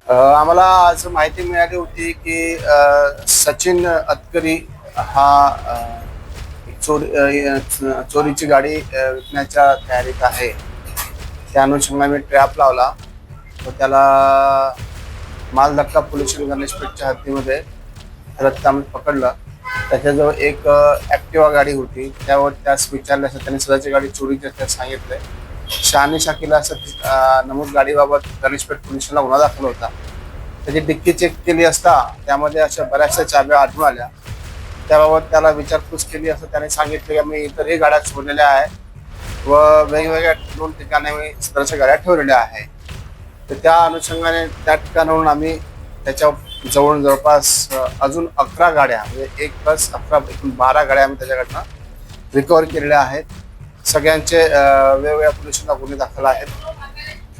आम्हाला आज माहिती मिळाली होती की सचिन अतकरी हा चोरीची गाडी विकण्याच्या तयारीत आहे. त्या अनुषंगाने मी ट्रॅप लावला व त्याला मालधक्का पोलीस स्टेशन गणेशपेठच्या हद्दीमध्ये रस्ता आम्ही पकडलं. त्याच्याजवळ एक ॲक्टिवा गाडी होती. त्यावर त्यास विचारलं असं त्यांनी स्वतःची गाडी चोरीची असल्याचं सांगितलंय. शहानिशा केला असं नमूद गाडीबाबत गणेशपेठ पोलिसांना गुन्हा दाखल होता. त्याची डिक्की चेक केली असता त्यामध्ये अशा बऱ्याचशा चाब्या आढळून आल्या. त्याबाबत त्याला विचारपूस केली असं त्याने सांगितलं की मी इतरही गाड्या चोरलेल्या आहे व वेगवेगळ्या 2 ठिकाणी मी इतरच्या गाड्या ठेवलेल्या आहे. तर त्या अनुषंगाने त्या ठिकाणाहून आम्ही त्याच्या जवळपास अजून 11 गाड्या म्हणजे 1 + 11 एकूण 12 गाड्या आम्ही त्याच्याकडनं रिकव्हर केलेल्या आहेत. सगळ्यांचे वेगवेगळ्या पोलिसांना गुन्हे दाखल आहेत.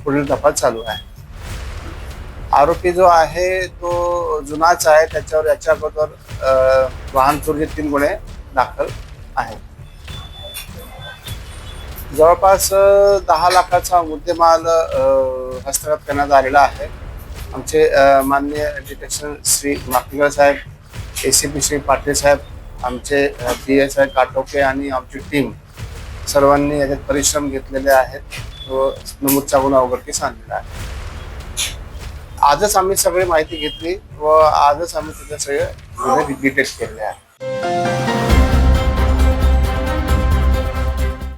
पुढील तपास चालू आहे. आरोपी जो आहे तो जुनाच आहे. त्याच्यावर याच्या अगोदर वाहन चोरीचे 3 गुन्हे दाखल आहेत. जवळपास 10 लाखाचा मुद्देमाल हस्तगत करण्यात आलेला आहे. आमचे माननीय डिटेक्शन श्री माकणकर साहेब, ACP श्री पाटील साहेब, आमचे PSI काटोके आणि आमची टीम सर्वांनी याच्यात परिश्रम घेतलेले आहेत व नमूदचा गुन्हा उघडकीस आणलेला आहे. आजच आम्ही सगळी माहिती घेतली व आजच आम्ही त्याचे सगळे गुन्हे डिटेक्ट केले आहेत.